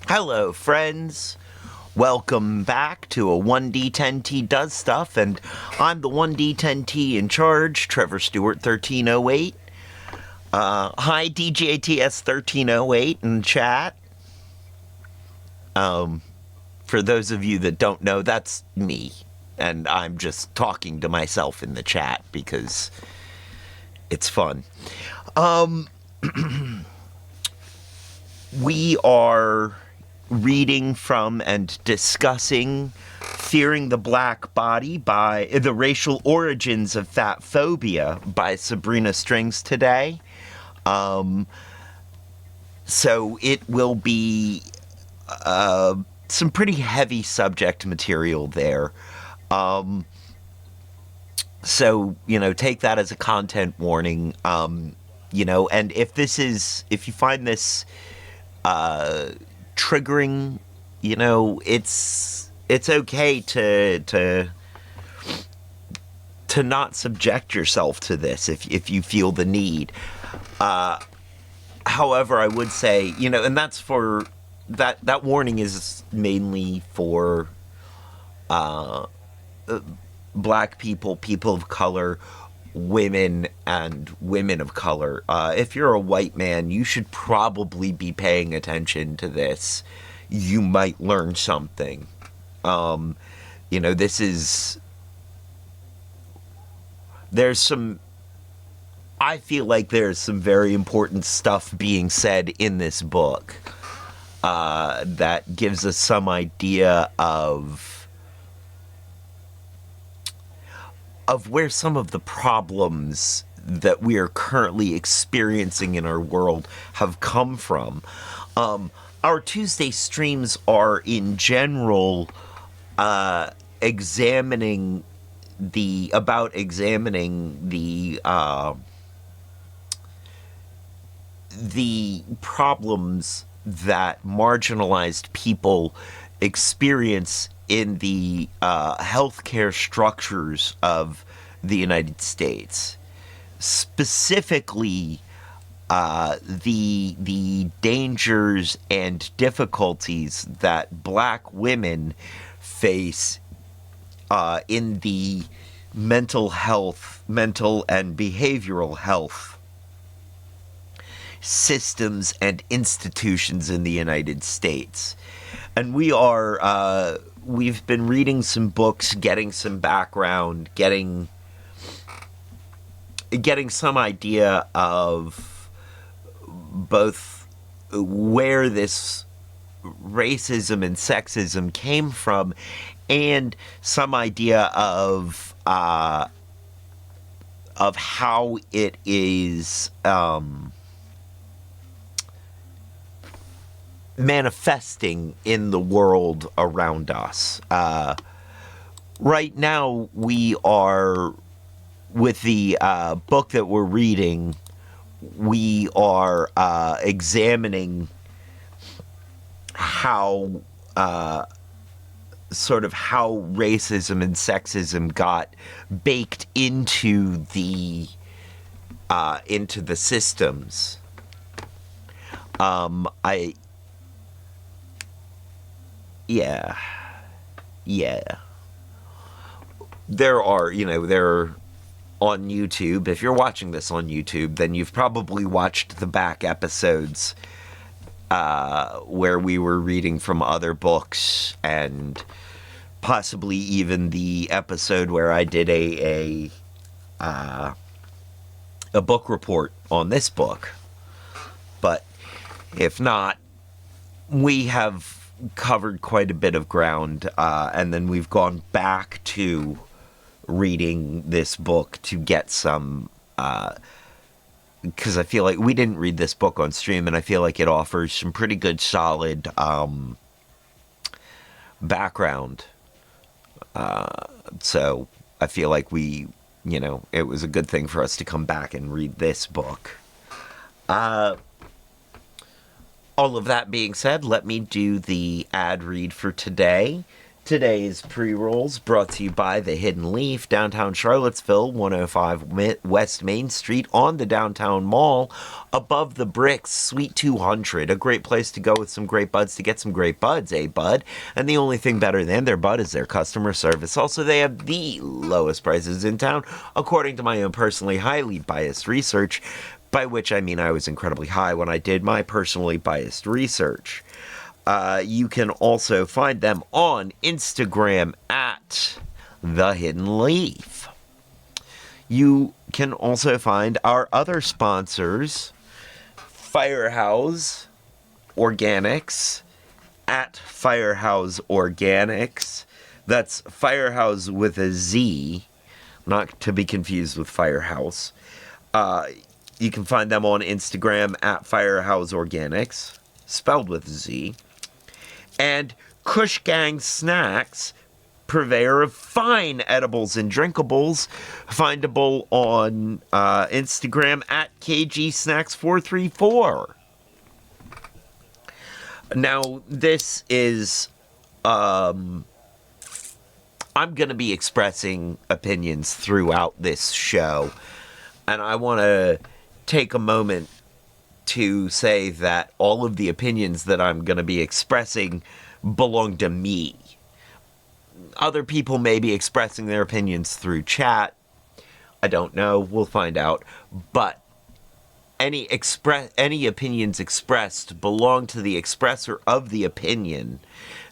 Hello, friends. Welcome back to a 1D10T Does Stuff, and I'm the 1D10T in charge, Trevor Stewart 1308. Hi, DJTS 1308 in chat. For those of you that don't know, that's me, and I'm just talking to myself in the chat because it's fun. We are reading from and discussing Fearing the Black Body by The Racial Origins of Fat Phobia by Sabrina Strings today. So it will be some pretty heavy subject material there. So, take that as a content warning. And if you find this triggering, it's okay to not subject yourself to this if you feel the need. However, I would say, and that's for that warning is mainly for black people, people of color, women, and women of color. If you're a white man, you should probably be paying attention to this. You might learn something. I feel like there's some very important stuff being said in this book that gives us some idea of where some of the problems that we are currently experiencing in our world have come from. Our Tuesday streams are in general examining the problems that marginalized people experience in the healthcare structures of the United States. Specifically, the dangers and difficulties that black women face in the mental and behavioral health systems and institutions in the United States. And we've been reading some books, getting some background, getting some idea of both where this racism and sexism came from, and some idea of how it is manifesting in the world around us. Right now, we are, with the book that we're reading, we are examining how racism and sexism got baked into the systems. Yeah. There are on YouTube. If you're watching this on YouTube, then you've probably watched the back episodes where we were reading from other books, and possibly even the episode where I did a book report on this book. But if not, we have covered quite a bit of ground, and then we've gone back to reading this book to get some, because I feel like we didn't read this book on stream, and I feel like it offers some pretty good solid background. So I feel like it was a good thing for us to come back and read this book. All of that being said, let me do the ad read for today. Today's pre-rolls brought to you by The Hidden Leaf, downtown Charlottesville, 105 West Main Street on the downtown mall, above the bricks, Suite 200. A great place to go with some great buds to get some great buds, eh, bud? And the only thing better than their bud is their customer service. Also, they have the lowest prices in town, according to my own personally highly biased research, by which I mean I was incredibly high when I did my personally biased research. You can also find them on Instagram at The Hidden Leaf. You can also find our other sponsors, Firehouse Organics at Firehouse Organics. That's Firehouse with a Z, not to be confused with Firehouse. You can find them on Instagram at Firehouse Organics, spelled with a Z. And Kush Gang Snacks, purveyor of fine edibles and drinkables, findable on Instagram at KGSnacks434. Now, this is, I'm going to be expressing opinions throughout this show, and I want to take a moment to say that all of the opinions that I'm going to be expressing belong to me. Other people may be expressing their opinions through chat. I don't know. We'll find out. But any opinions expressed belong to the expresser of the opinion,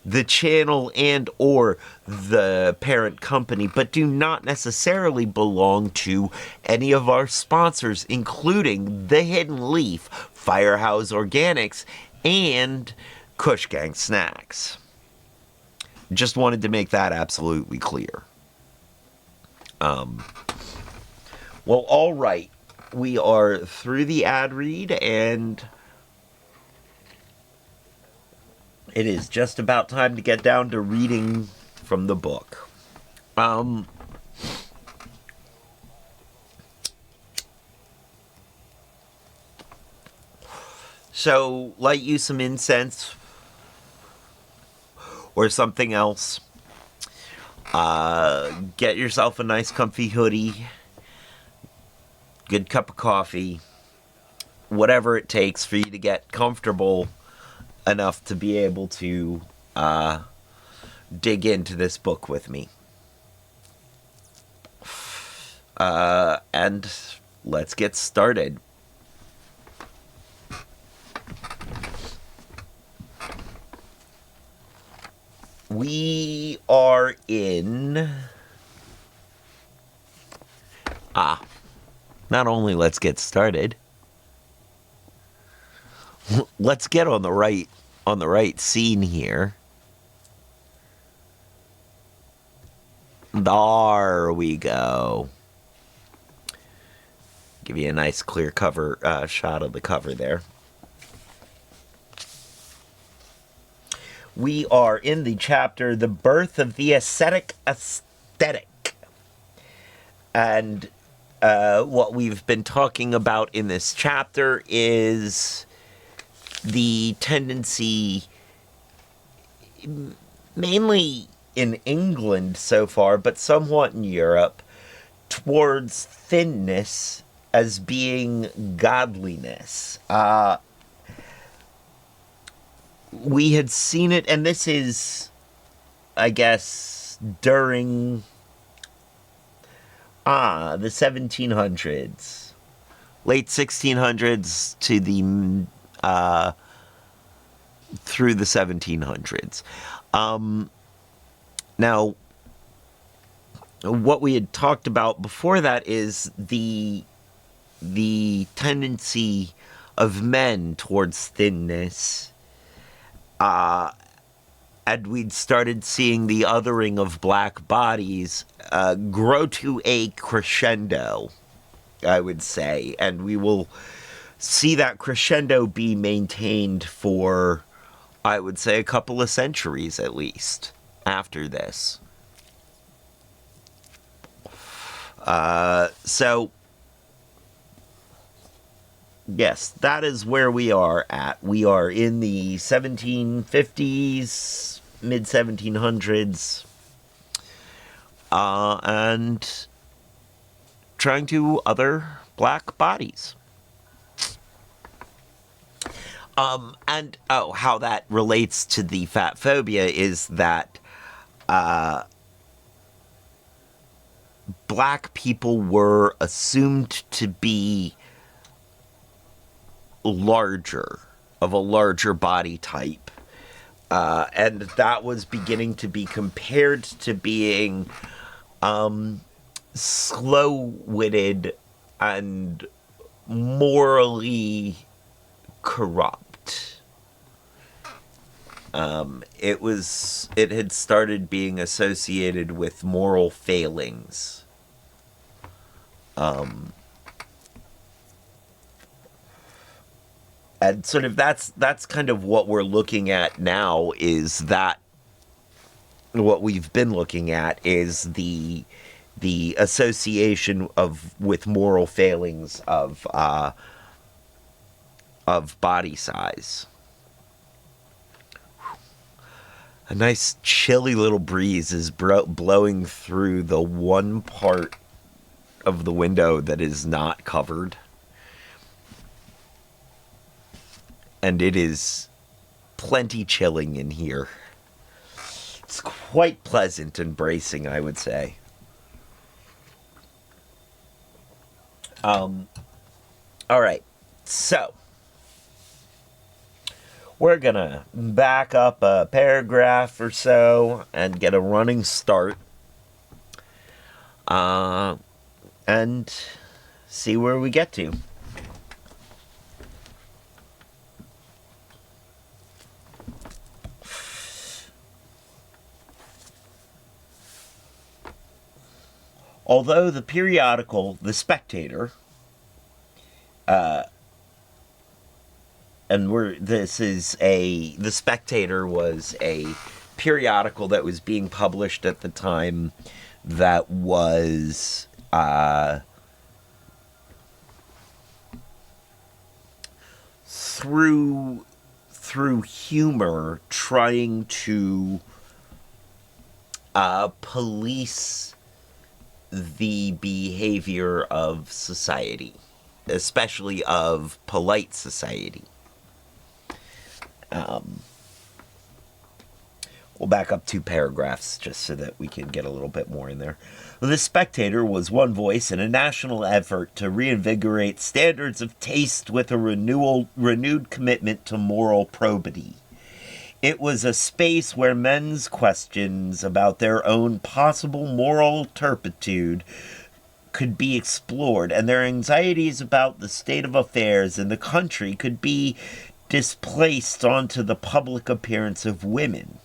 the channel and or the parent company, but do not necessarily belong to any of our sponsors, including The Hidden Leaf, Firehouse Organics, and Kush Gang Snacks. Just wanted to make that absolutely clear. Well, all right. We are through the ad read, and it is just about time to get down to reading from the book. So, light you some incense or something else. Get yourself a nice comfy hoodie, good cup of coffee, whatever it takes for you to get comfortable enough to be able to dig into this book with me. And let's get started. We are in... not only let's get started, let's get on the right scene here. There we go. Give you a nice clear cover shot of the cover there. We are in the chapter The Birth of the Ascetic Aesthetic. And what we've been talking about in this chapter is the tendency, mainly in England so far, but somewhat in Europe, towards thinness as being godliness. We had seen it, and this is, I guess, during the 1700s, late 1600s to the through the 1700s. Now, what we had talked about before that is the tendency of men towards thinness. And we'd started seeing the othering of black bodies grow to a crescendo, I would say. And we will see that crescendo be maintained for, I would say, a couple of centuries at least after this. So, yes, that is where we are at. We are in the 1750s, mid 1700s, and trying to other black bodies. And how that relates to the fat phobia is that black people were assumed to be larger, of a larger body type. And that was beginning to be compared to being slow-witted and morally corrupt. It had started being associated with moral failings. And sort of that's kind of what we're looking at now, is that what we've been looking at is the association with moral failings of body size. A nice chilly little breeze is blowing through the one part of the window that is not covered. And it is plenty chilling in here. It's quite pleasant and bracing, I would say. All right, so we're gonna back up a paragraph or so and get a running start, and see where we get to. Although the periodical The Spectator, The Spectator was a periodical that was being published at the time that was through humor trying to police the behavior of society, especially of polite society. We'll back up 2 paragraphs just so that we can get a little bit more in there. The Spectator was one voice in a national effort to reinvigorate standards of taste with a renewed commitment to moral probity. It was a space where men's questions about their own possible moral turpitude could be explored, and their anxieties about the state of affairs in the country could be displaced onto the public appearance of women.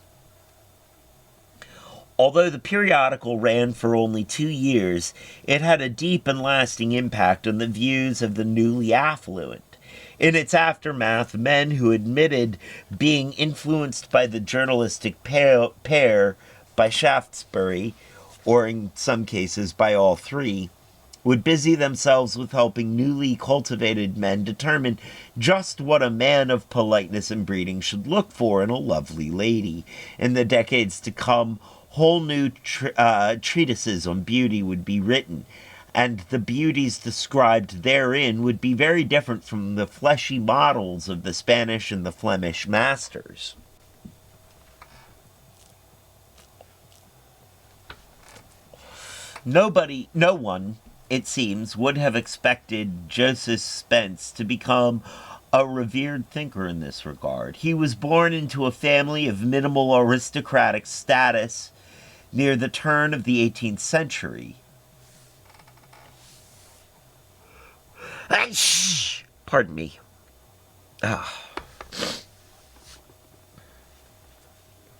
Although the periodical ran for only 2 years, it had a deep and lasting impact on the views of the newly affluent. In its aftermath, men who admitted being influenced by the journalistic pair by Shaftesbury, or in some cases by all three, would busy themselves with helping newly cultivated men determine just what a man of politeness and breeding should look for in a lovely lady. In the decades to come, whole new treatises on beauty would be written, and the beauties described therein would be very different from the fleshy models of the Spanish and the Flemish masters. No one, it seems, would have expected Joseph Spence to become a revered thinker in this regard. He was born into a family of minimal aristocratic status near the turn of the 18th century. Pardon me.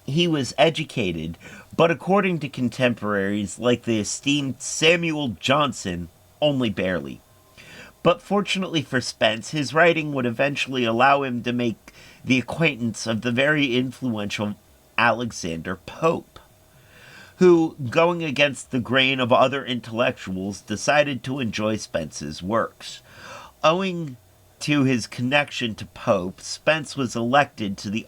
He was educated, but according to contemporaries like the esteemed Samuel Johnson, only barely. But fortunately for Spence, his writing would eventually allow him to make the acquaintance of the very influential Alexander Pope, who, going against the grain of other intellectuals, decided to enjoy Spence's works. Owing to his connection to Pope, Spence was elected to the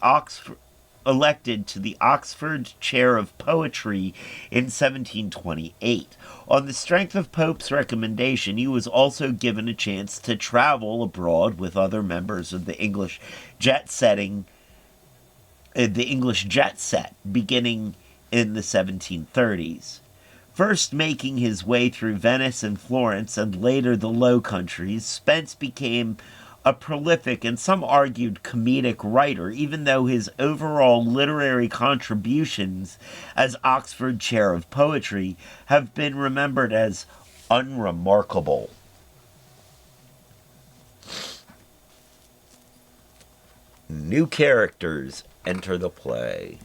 elected to the Oxford Chair of Poetry in 1728. On the strength of Pope's recommendation, he was also given a chance to travel abroad with other members of the English jet set, beginning in the 1730s. First making his way through Venice and Florence and later the Low Countries, Spence became a prolific and some argued comedic writer, even though his overall literary contributions as Oxford Chair of Poetry have been remembered as unremarkable. New characters enter the play.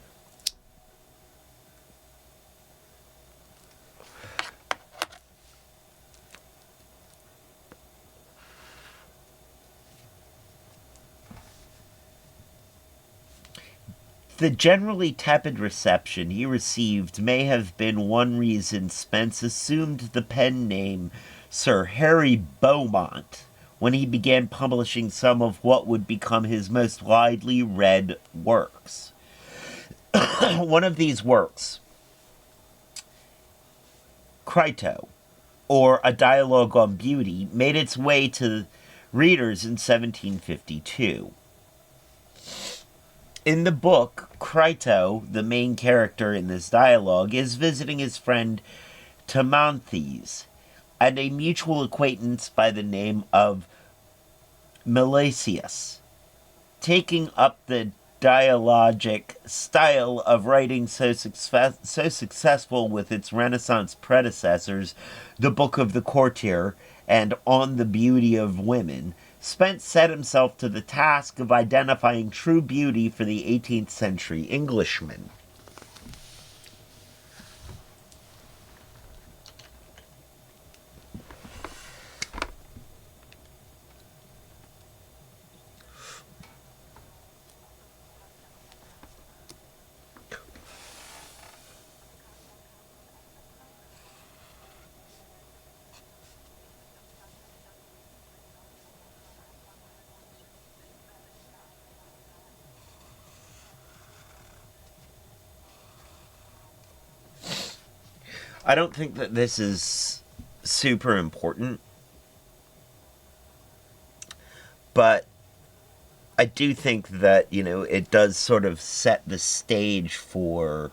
The generally tepid reception he received may have been one reason Spence assumed the pen name Sir Harry Beaumont when he began publishing some of what would become his most widely read works. One of these works, Crito, or A Dialogue on Beauty, made its way to readers in 1752. In the book, Crito, the main character in this dialogue, is visiting his friend Timanthes and a mutual acquaintance by the name of Milesius. Taking up the dialogic style of writing so successful with its Renaissance predecessors, the Book of the Courtier and On the Beauty of Women, Spence set himself to the task of identifying true beauty for the 18th century Englishman. I don't think that this is super important, but I do think that, it does sort of set the stage for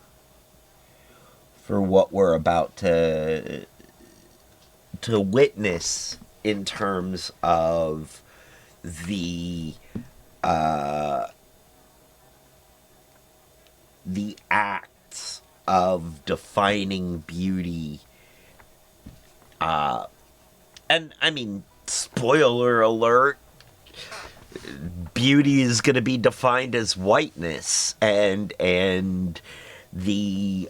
what we're about to witness in terms of the acts of defining beauty. And I mean, spoiler alert, beauty is going to be defined as whiteness, and the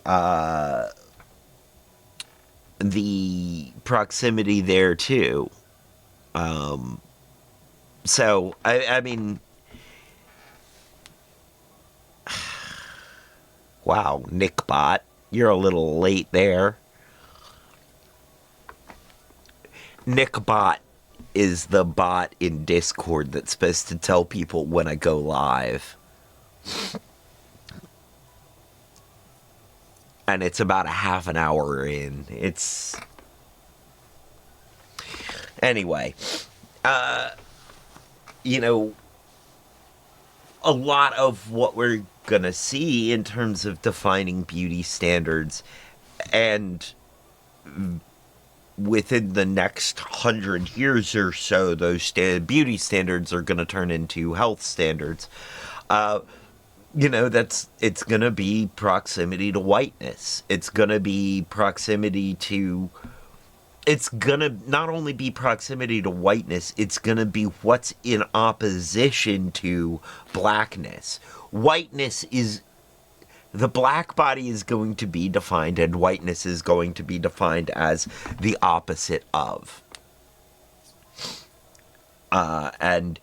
proximity there too. So I mean, wow, Nickbot, you're a little late there. Nickbot is the bot in Discord that's supposed to tell people when I go live. And it's about a half an hour in. Anyway, a lot of what we're gonna see in terms of defining beauty standards, and within the next 100 years or so, those beauty standards are gonna turn into health standards. It's gonna be proximity to whiteness. It's gonna be proximity to... It's gonna not only be proximity to whiteness, it's gonna be what's in opposition to blackness. Whiteness is... The black body is going to be defined, and whiteness is going to be defined as the opposite of. And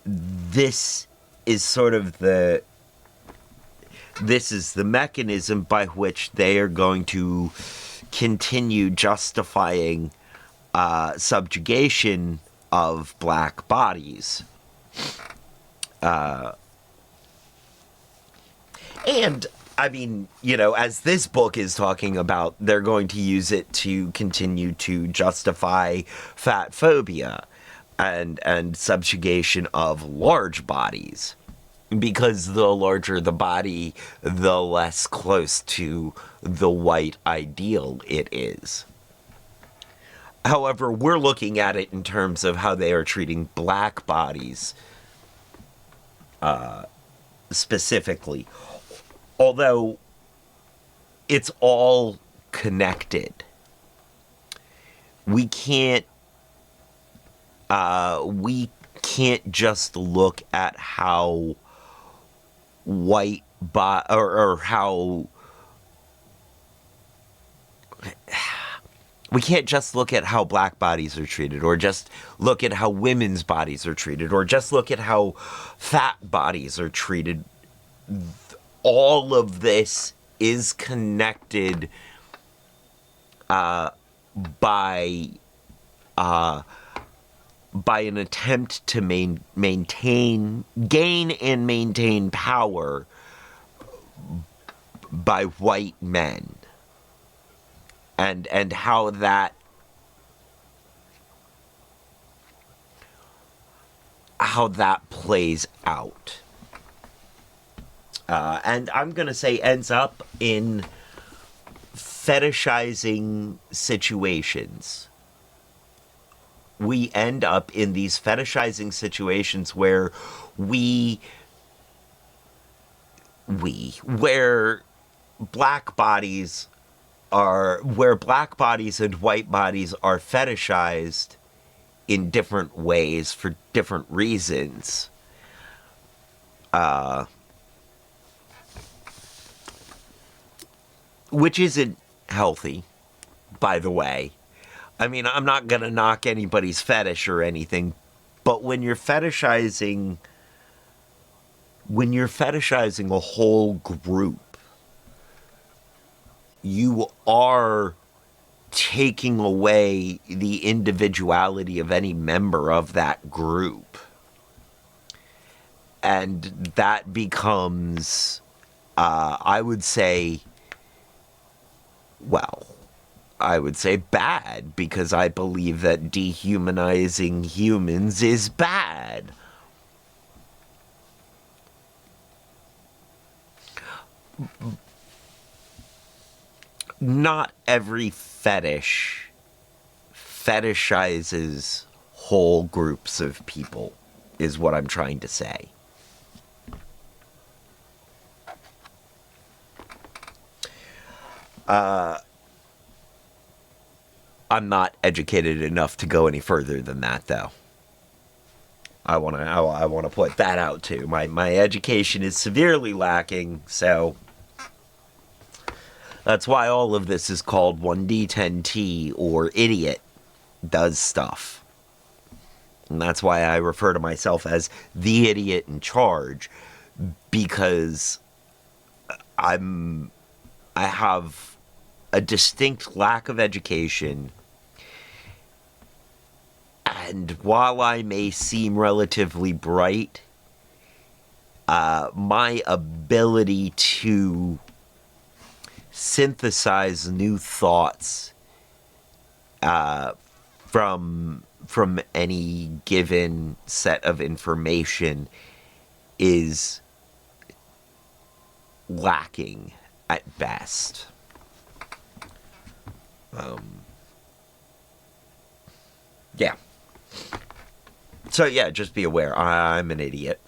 this is sort of the mechanism by which they are going to continue justifying subjugation of black bodies. And, I mean, as this book is talking about, they're going to use it to continue to justify fat phobia and subjugation of large bodies. Because the larger the body, the less close to the white ideal it is. However, we're looking at it in terms of how they are treating black bodies specifically. Although it's all connected. We can't just look at how or how we can't just look at how black bodies are treated, or just look at how women's bodies are treated, or just look at how fat bodies are treated. All of this is connected by an attempt to gain and maintain power by white men, and how that plays out. And I'm going to say ends up in fetishizing situations. We end up in these fetishizing situations where where black bodies and white bodies are fetishized in different ways for different reasons. Which isn't healthy, by the way. I mean, I'm not going to knock anybody's fetish or anything, but when you're fetishizing a whole group, you are taking away the individuality of any member of that group. And that becomes, I would say bad, because I believe that dehumanizing humans is bad. Not every fetish fetishizes whole groups of people, is what I'm trying to say. I'm not educated enough to go any further than that, though. I want to put that out too. My education is severely lacking, so that's why all of this is called 1D10T, or idiot does stuff. And that's why I refer to myself as the idiot in charge, because I have a distinct lack of education. And while I may seem relatively bright, my ability to synthesize new thoughts from any given set of information is lacking at best. Yeah. So yeah, just be aware, I'm an idiot.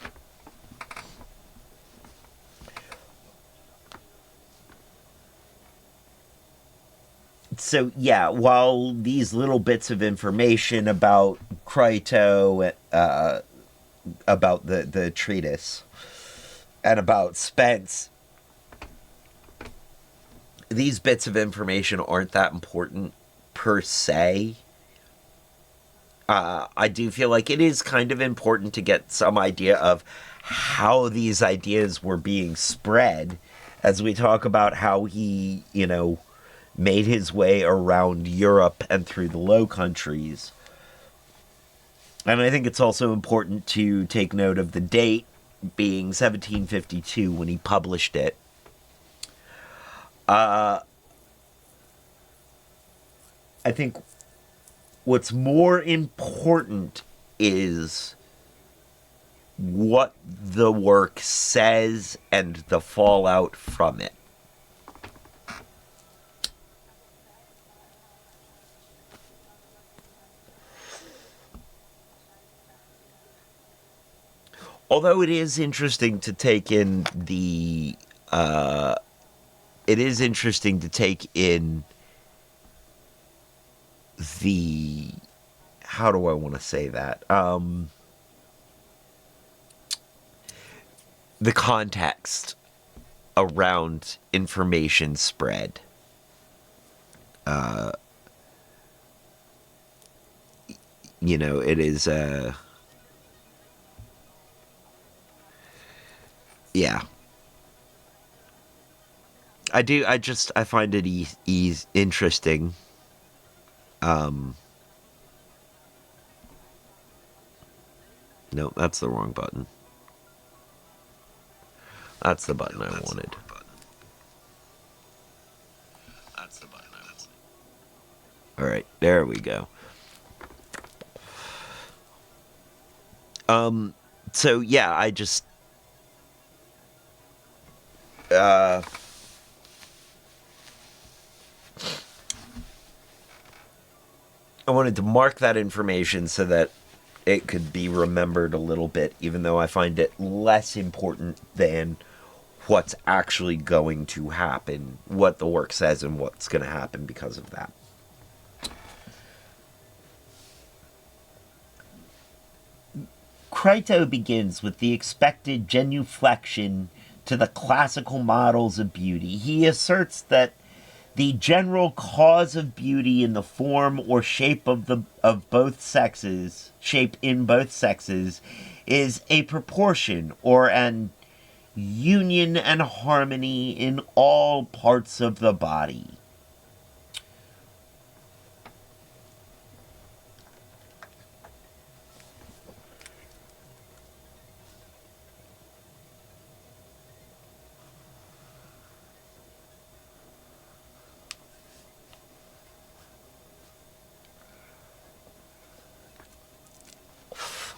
So yeah, while these little bits of information about Crito, about the treatise, and about Spence, these bits of information aren't that important per se. I do feel like it is kind of important to get some idea of how these ideas were being spread, as we talk about how he, made his way around Europe and through the Low Countries. And I think it's also important to take note of the date being 1752 when he published it. I think what's more important is what the work says and the fallout from it. Although it is interesting to take in the it is interesting to take in the, how do I want to say that, the context around information spread. You know, it is yeah. I find it interesting. No, that's the wrong button. That's the button I wanted. All right, there we go. So yeah, I just I wanted to mark that information so that it could be remembered a little bit, even though I find it less important than what's actually going to happen, what the work says and what's going to happen because of that. Crito begins with the expected genuflection to the classical models of beauty. He asserts that the general cause of beauty in the form or shape of both sexes, shape in both sexes, is a proportion or an union and harmony in all parts of the body.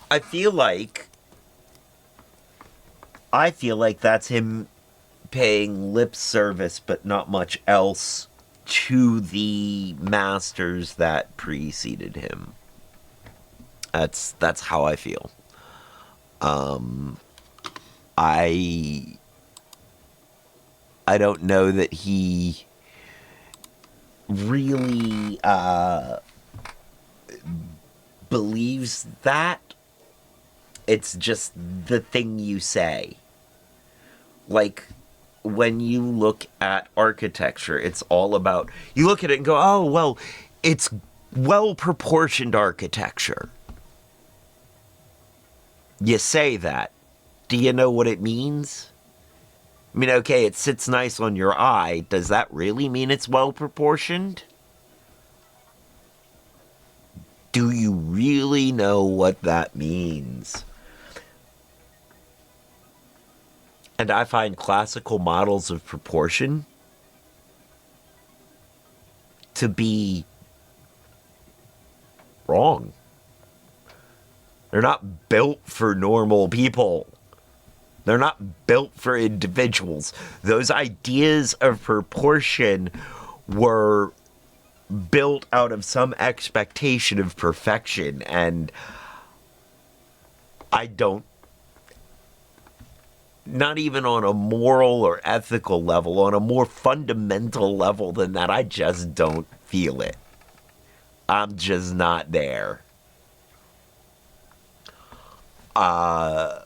I feel like that's him paying lip service, but not much else, to the masters that preceded him. That's how I feel. I don't know that he really believes that. It's just the thing you say. Like, when you look at architecture, it's all about, you look at it and go, oh, well, it's well-proportioned architecture. You say that. Do you know what it means? I mean, okay, it sits nice on your eye. Does that really mean it's well-proportioned? Do you really know what that means? And I find classical models of proportion to be wrong. They're not built for normal people. They're not built for individuals. Those ideas of proportion were built out of some expectation of perfection, and I don't, not even on a moral or ethical level, on a more fundamental level than that, I just don't feel it. I'm just not there. I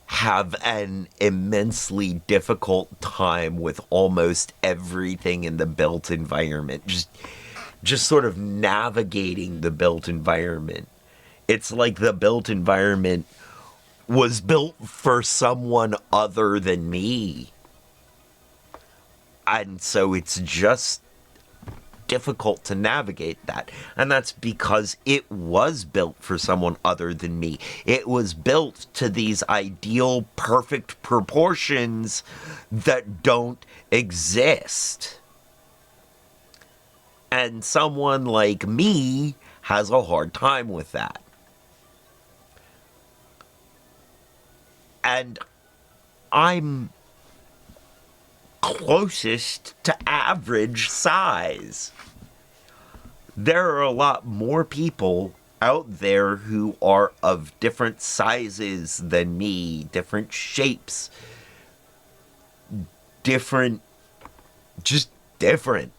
have an immensely difficult time with almost everything in the built environment. Just sort of navigating the built environment. It's like the built environment was built for someone other than me. And so it's just difficult to navigate that. And that's because it was built for someone other than me. It was built to these ideal, perfect proportions that don't exist. And someone like me has a hard time with that. And I'm closest to average size. There are a lot more people out there who are of different sizes than me, different shapes, just different.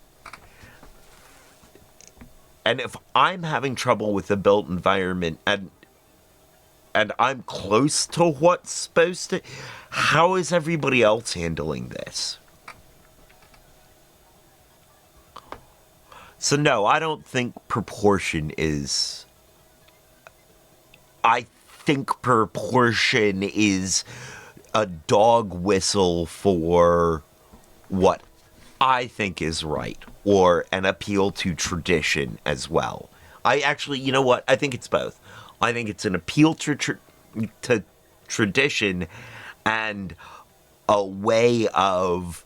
And if I'm having trouble with the built environment and I'm close to what's supposed to, how is everybody else handling this? So no, I don't think proportion is... I think proportion is a dog whistle for what I think is right, or an appeal to tradition as well. I actually, you know what? I think it's both. I think it's an appeal to tradition and a way of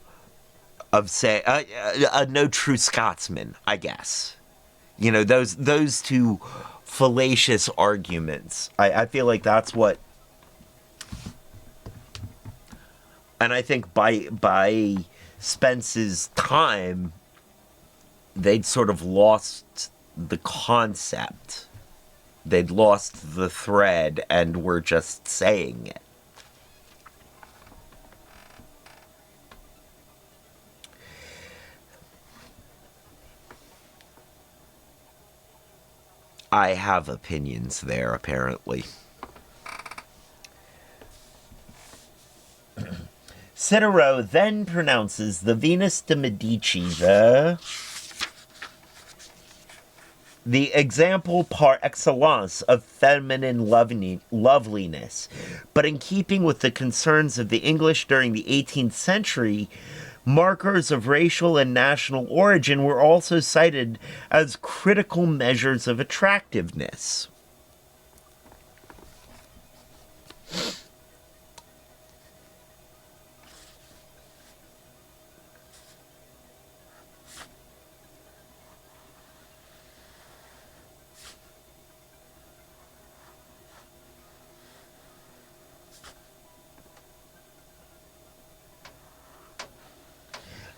say a no true Scotsman, I guess. You know, those two fallacious arguments. I feel like that's what, and I think by Spence's time, they'd sort of lost the concept. They'd lost the thread and were just saying it. I have opinions there, apparently. Cicero then pronounces the Venus de Medici the example par excellence of feminine loveliness. But in keeping with the concerns of the English during the 18th century, markers of racial and national origin were also cited as critical measures of attractiveness.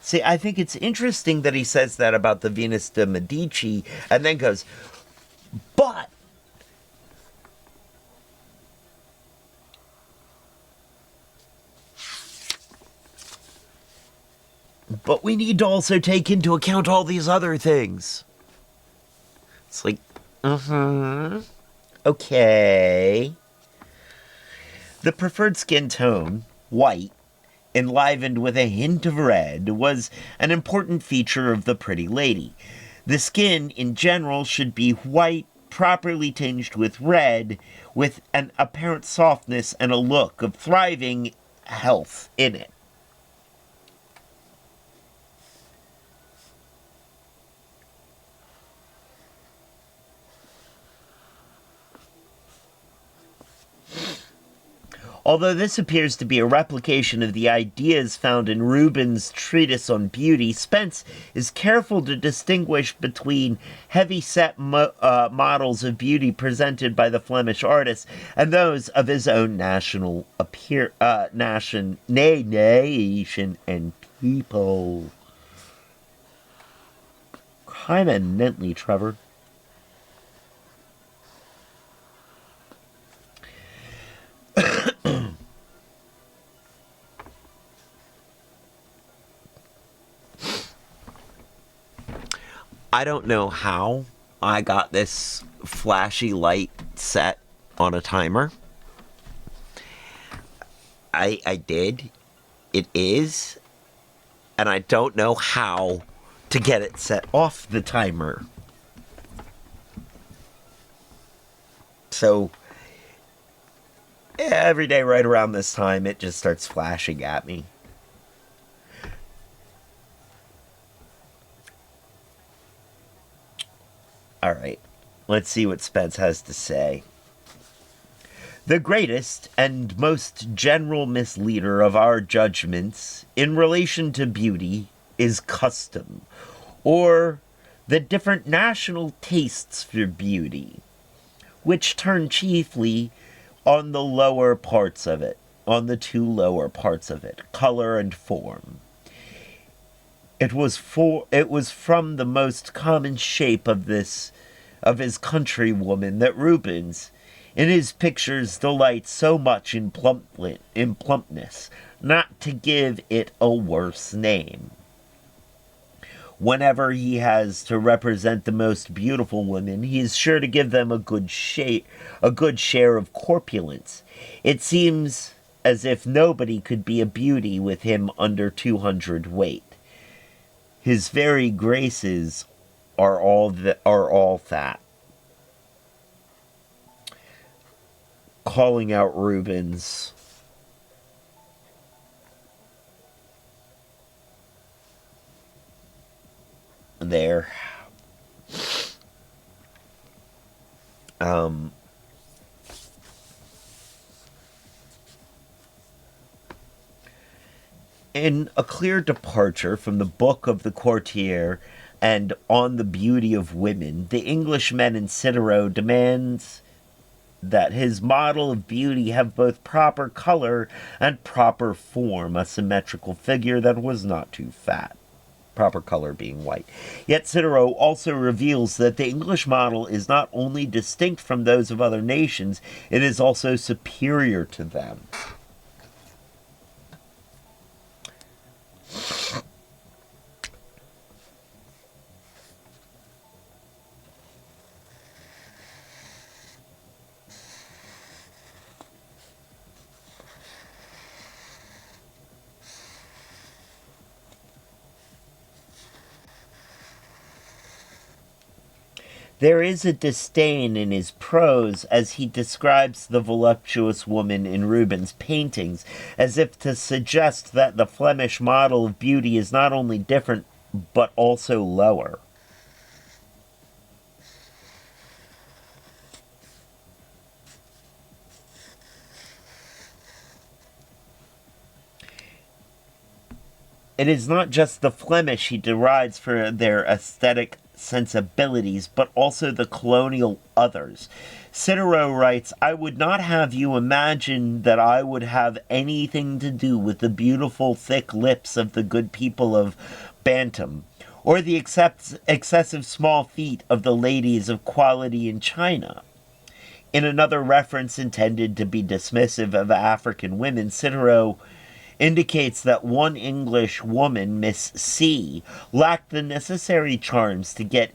See, I think it's interesting that he says that about the Venus de Medici, and then goes, but we need to also take into account all these other things. It's like, okay. The preferred skin tone, white, enlivened with a hint of red, was an important feature of the pretty lady. The skin, in general, should be white, properly tinged with red, with an apparent softness and a look of thriving health in it. Although this appears to be a replication of the ideas found in Rubens' treatise on beauty, Spence is careful to distinguish between heavy-set models of beauty presented by the Flemish artist and those of his own nation and people. Crime eminently, Trevor. I don't know how I got this flashy light set on a timer. I did. It is. And I don't know how to get it set off the timer. So, every day right around this time, it just starts flashing at me. All right, let's see what Spence has to say. The greatest and most general misleader of our judgments in relation to beauty is custom, or the different national tastes for beauty, which turn chiefly on the lower parts of it, on the two lower parts of it, color and form. It was from the most common shape of his countrywoman that Rubens, in his pictures, delights so much in plumpness, not to give it a worse name. Whenever he has to represent the most beautiful women, he is sure to give them a good share of corpulence. It seems as if nobody could be a beauty with him under 200 weight. His very graces are all fat. Calling out Rubens. There. In a clear departure from the book of the courtier and on the beauty of women, the Englishman in Cicero demands that his model of beauty have both proper color and proper form, a symmetrical figure that was not too fat. Proper color being white. Yet Cicero also reveals that the English model is not only distinct from those of other nations, it is also superior to them. There is a disdain in his prose as he describes the voluptuous woman in Rubens' paintings, as if to suggest that the Flemish model of beauty is not only different, but also lower. It is not just the Flemish he derides for their aesthetic sensibilities, but also the colonial others. Cicero writes, I would not have you imagine that I would have anything to do with the beautiful thick lips of the good people of Bantam, or the excessive small feet of the ladies of quality in China. In another reference intended to be dismissive of African women, Cicero indicates that one English woman, Miss C, lacked the necessary charms to get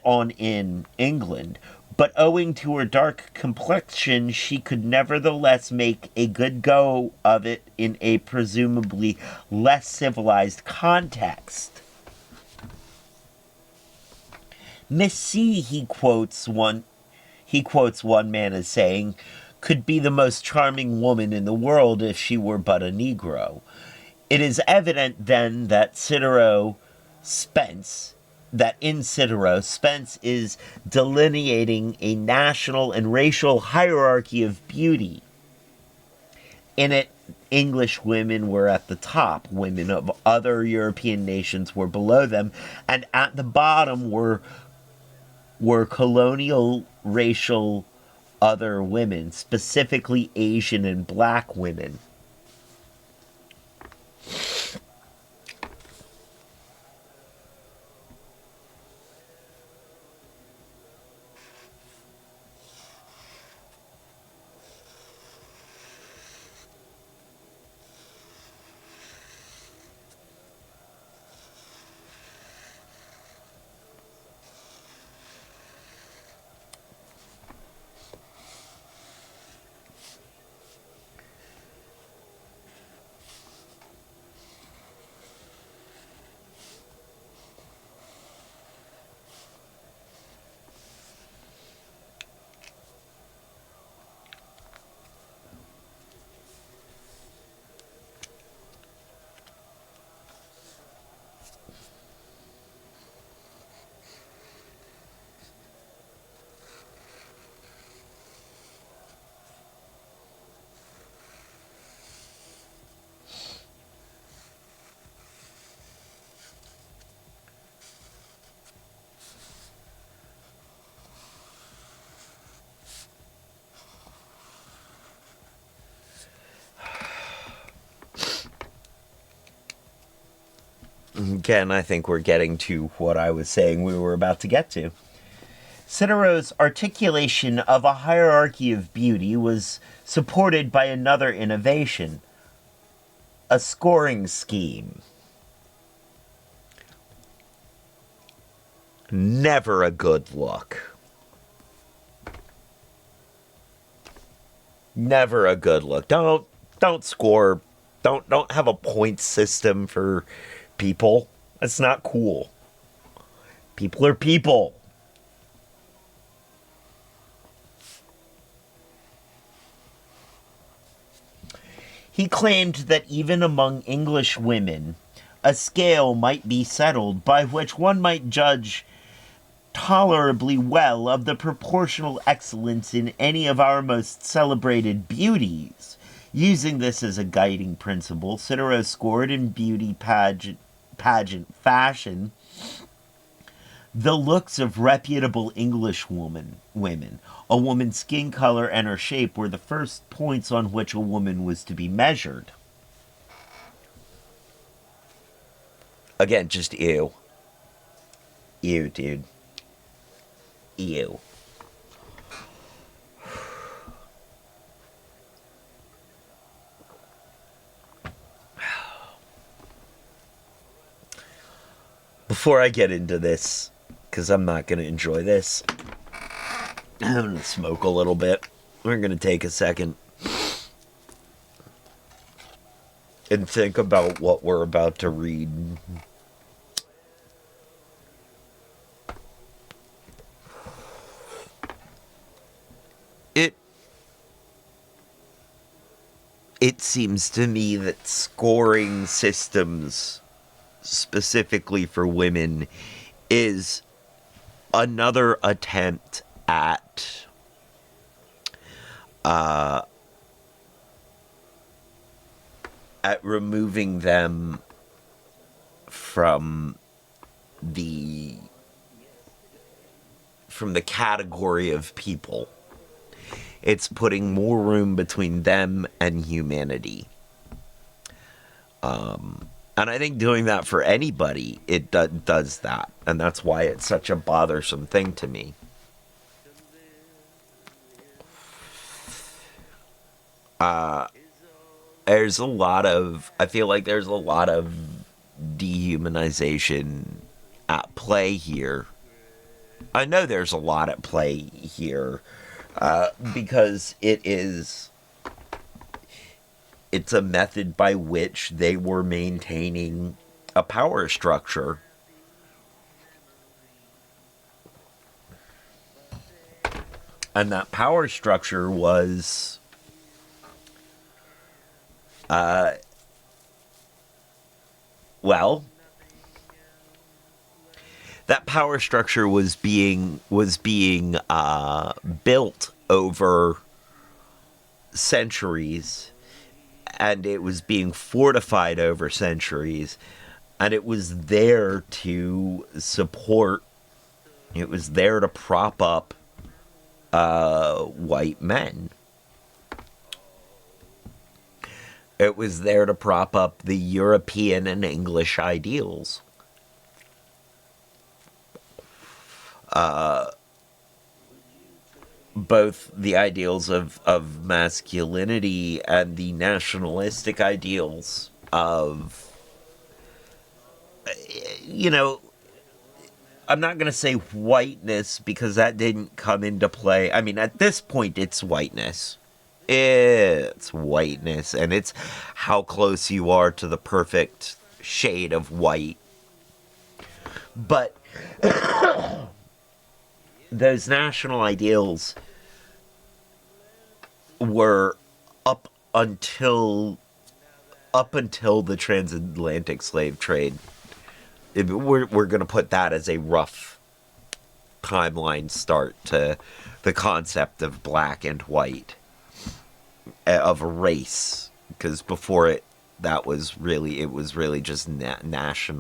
on in England, but owing to her dark complexion, she could nevertheless make a good go of it in a presumably less civilized context. Miss C, he quotes one man as saying, could be the most charming woman in the world if she were but a Negro. It is evident then that in Cicero, Spence is delineating a national and racial hierarchy of beauty. In it, English women were at the top, women of other European nations were below them, and at the bottom were colonial racial other women, specifically Asian and black women. Again, I think we're getting to what I was saying we were about to get to. Cicero's articulation of a hierarchy of beauty was supported by another innovation, a scoring scheme. Never a good look. Never a good look. Don't score. Don't have a point system for people. That's not cool. People are people. He claimed that even among English women, a scale might be settled by which one might judge tolerably well of the proportional excellence in any of our most celebrated beauties. Using this as a guiding principle, Cicero scored in beauty pageant fashion the looks of reputable English women. A woman's skin color and her shape were the first points on which a woman was to be measured. Again, just ew. Ew, dude. Ew. Before I get into this, because I'm not going to enjoy this, I'm going to smoke a little bit. We're going to take a second and think about what we're about to read. It seems to me that scoring systems specifically for women is another attempt at removing them from the category of people. It's putting more room between them and humanity. And I think doing that for anybody, it does that. And that's why it's such a bothersome thing to me. There's a lot of... I feel like there's a lot of dehumanization at play here. I know there's a lot at play here. Because it's a method by which they were maintaining a power structure. And that power structure was that power structure was being built over centuries, and it was being fortified over centuries, and it was there to support, it was there to prop up white men. It was there to prop up the European and English ideals. Both the ideals of masculinity and the nationalistic ideals of, you know, I'm not going to say whiteness because that didn't come into play. I mean, at this point, it's whiteness. It's whiteness, and it's how close you are to the perfect shade of white. But those national ideals were up until the transatlantic slave trade. We're going to put that as a rough timeline start to the concept of black and white, of a race, because before it, it was really just nationality.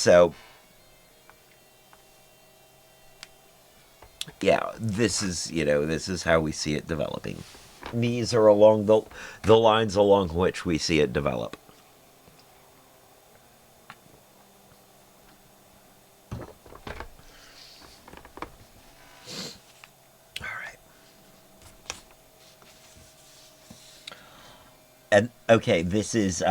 So, yeah, this is, this is how we see it developing. These are along the lines along which we see it develop. All right. And okay, this is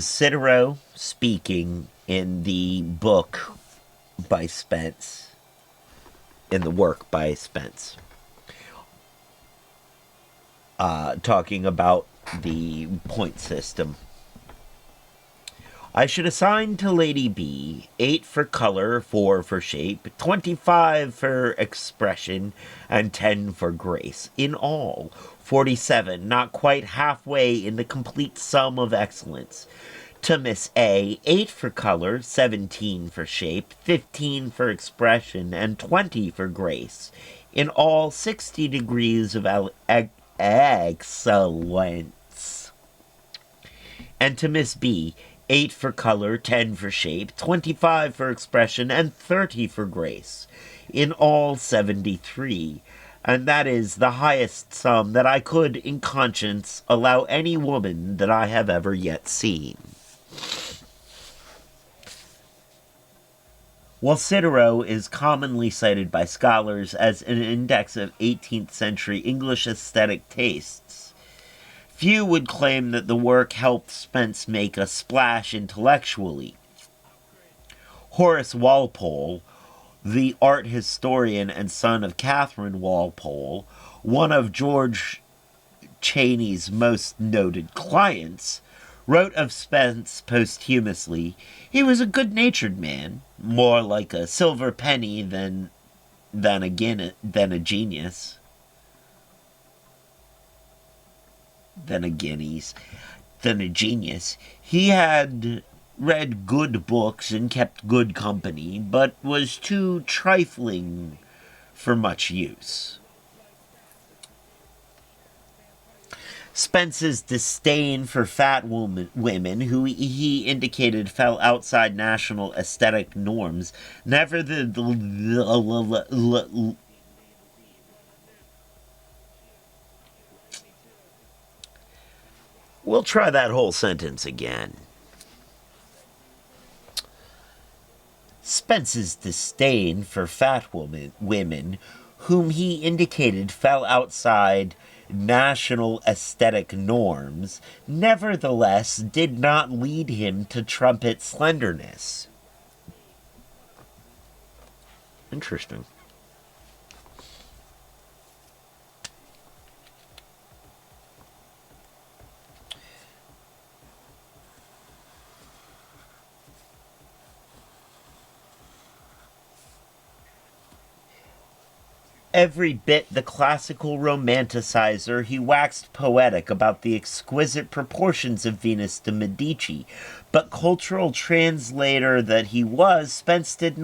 Cicero speaking in the book by Spence, in the work by Spence, talking about the point system. I should assign to Lady B 8 for color, 4 for shape, 25 for expression, and 10 for grace. In all, 47, not quite halfway in the complete sum of excellence. To Miss A, 8 for color, 17 for shape, 15 for expression, and 20 for grace. In all, 60 degrees of excellence. And to Miss B, 8 for color, 10 for shape, 25 for expression, and 30 for grace. In all, 73. And that is the highest sum that I could, in conscience, allow any woman that I have ever yet seen. While Cicero is commonly cited by scholars as an index of 18th century English aesthetic tastes, few would claim that the work helped Spence make a splash intellectually. Horace Walpole, the art historian and son of Catherine Walpole, one of George Cheney's most noted clients, wrote of Spence posthumously, "He was a good-natured man, more like a silver penny than a genius, than a guineas, than a genius. He had read good books and kept good company, but was too trifling for much use." Spence's disdain for fat women, who he indicated fell outside national aesthetic norms, never We'll try that whole sentence again. Spence's disdain for fat women, whom he indicated fell outside national aesthetic norms, nevertheless did not lead him to trumpet slenderness. Interesting. Every bit the classical romanticizer, he waxed poetic about the exquisite proportions of Venus de Medici, but cultural translator that he was, Spence did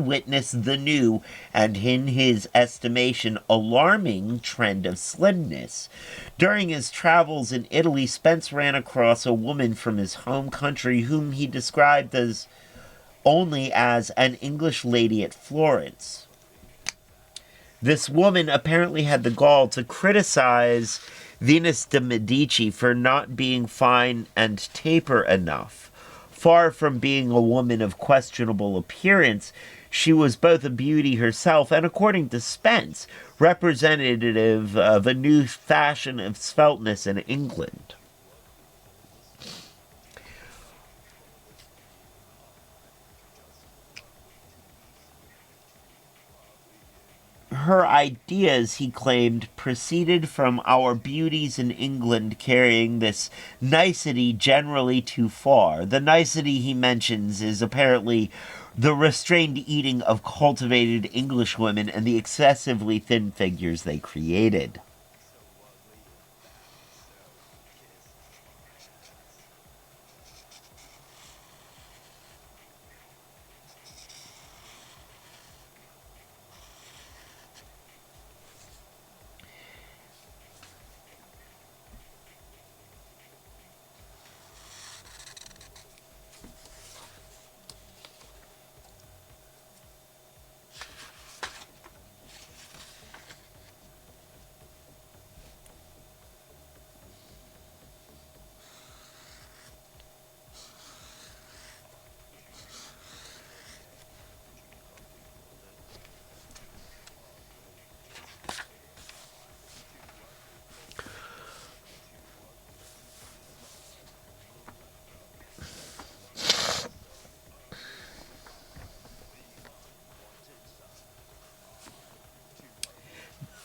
witness the new, and in his estimation, alarming trend of slimness. During his travels in Italy, Spence ran across a woman from his home country whom he described as only as an English lady at Florence. This woman apparently had the gall to criticize Venus de Medici for not being fine and taper enough. Far from being a woman of questionable appearance, she was both a beauty herself and, according to Spence, representative of a new fashion of sveltness in England. Her ideas, he claimed, proceeded from our beauties in England carrying this nicety generally too far. The nicety he mentions is apparently the restrained eating of cultivated English women and the excessively thin figures they created.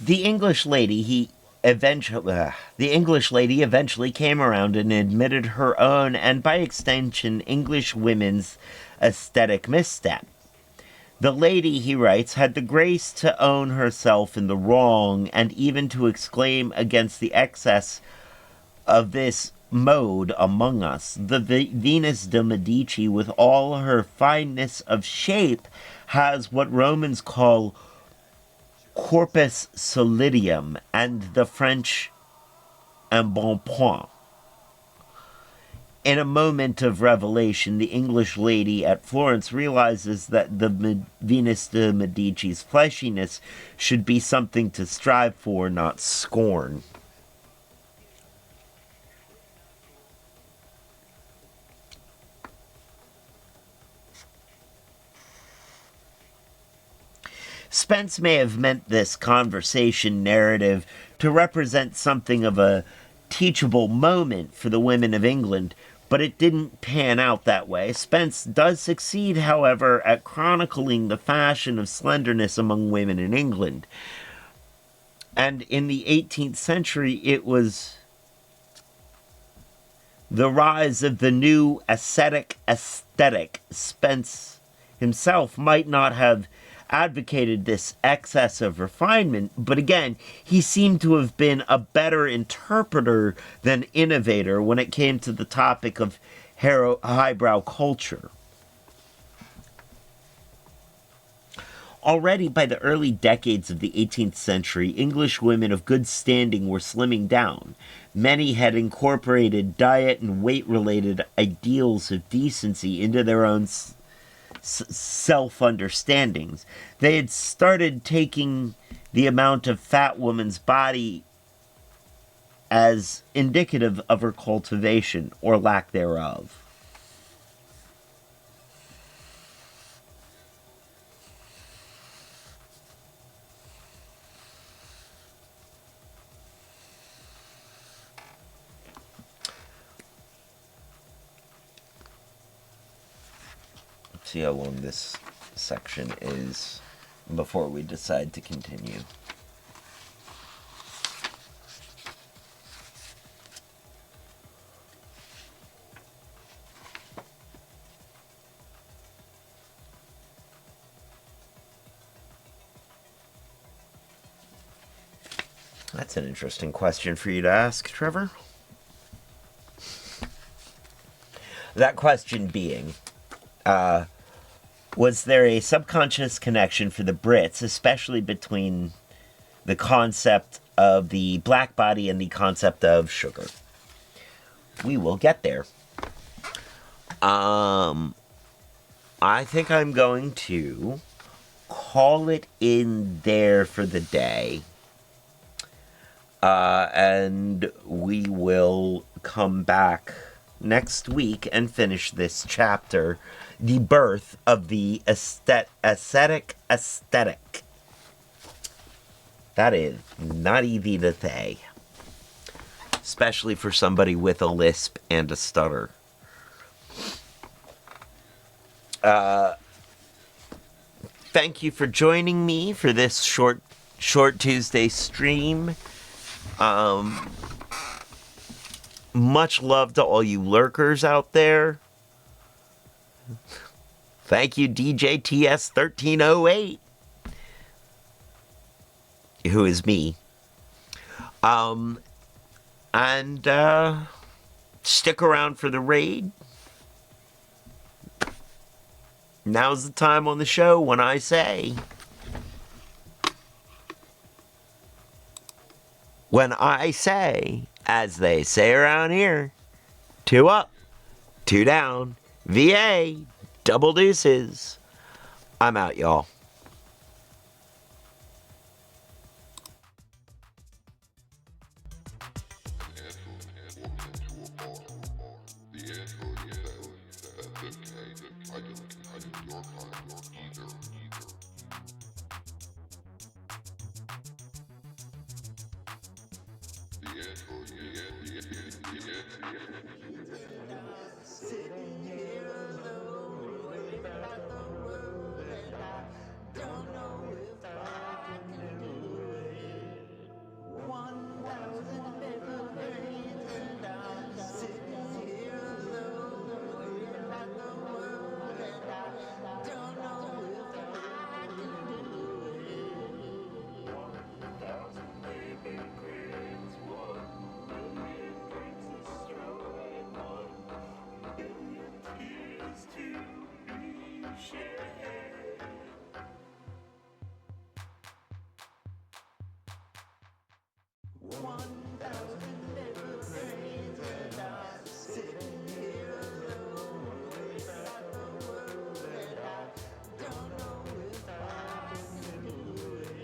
The English lady he eventually the English lady eventually came around and admitted her own and by extension English women's aesthetic misstep. The lady, he writes, had the grace to own herself in the wrong and even to exclaim against the excess of this mode among us. The Venus de Medici, with all her fineness of shape, has what Romans call corpus solidum and the French embonpoint. In a moment of revelation, the English lady at Florence realizes that the Venus de Medici's fleshiness should be something to strive for, not scorn. Spence may have meant this conversation narrative to represent something of a teachable moment for the women of England, but it didn't pan out that way. Spence does succeed, however, at chronicling the fashion of slenderness among women in England. And in the 18th century, it was the rise of the new ascetic aesthetic. Spence himself might not have advocated this excess of refinement, but again, he seemed to have been a better interpreter than innovator when it came to the topic of highbrow culture. Already by the early decades of the 18th century, English women of good standing were slimming down. Many had incorporated diet and weight-related ideals of decency into their own self-understandings. They had started taking the amount of fat woman's body as indicative of her cultivation or lack thereof. Let's see how long this section is before we decide to continue. That's an interesting question for you to ask, Trevor. That question being, was there a subconscious connection for the Brits, especially between the concept of the black body and the concept of sugar? We will get there. I think I'm going to call it in there for the day. And we will come back next week and finish this chapter, the birth of the ascetic aesthetic. That is not easy to say, especially for somebody with a lisp and a stutter. Thank you for joining me for this short Tuesday stream. Much love to all you lurkers out there. Thank you, DJTS1308, who is me. And stick around for the raid. Now's the time on the show when I say... When I say, as they say around here, 2 up, 2 down, VA, double deuces. I'm out, y'all. Sitting here alone, worried about the world, and I don't know if I can do it. 1,000 little brains and I'm sitting here alone, worried about the world, and I don't know if I can do it.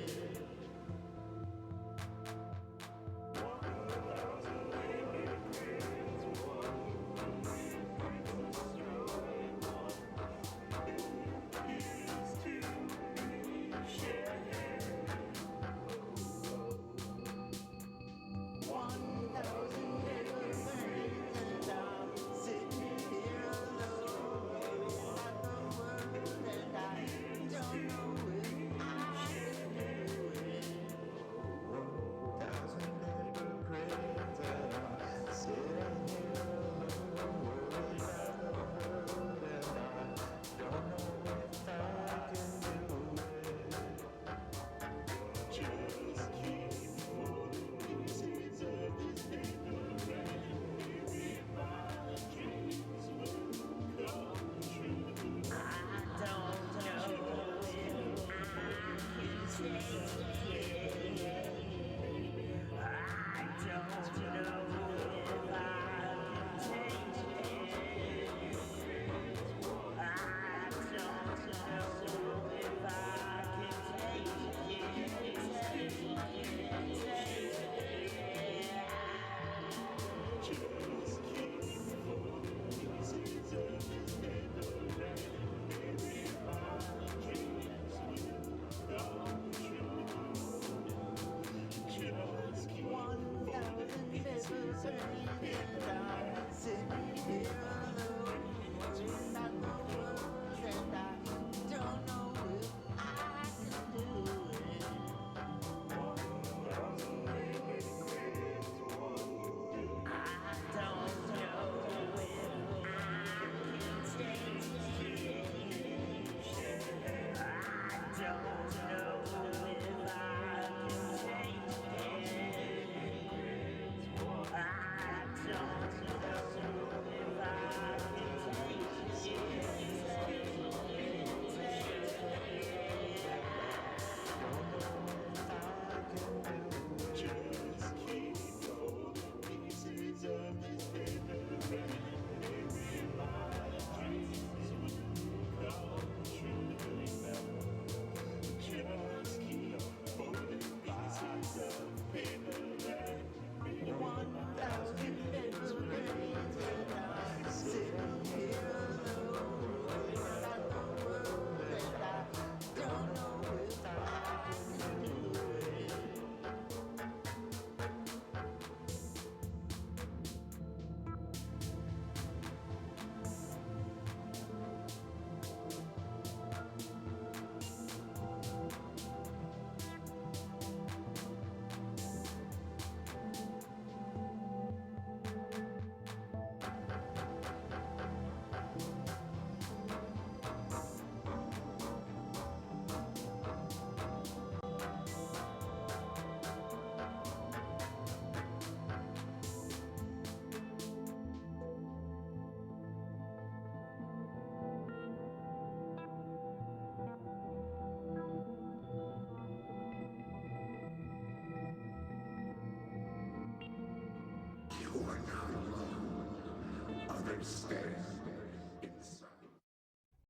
You are not alone. Others stand.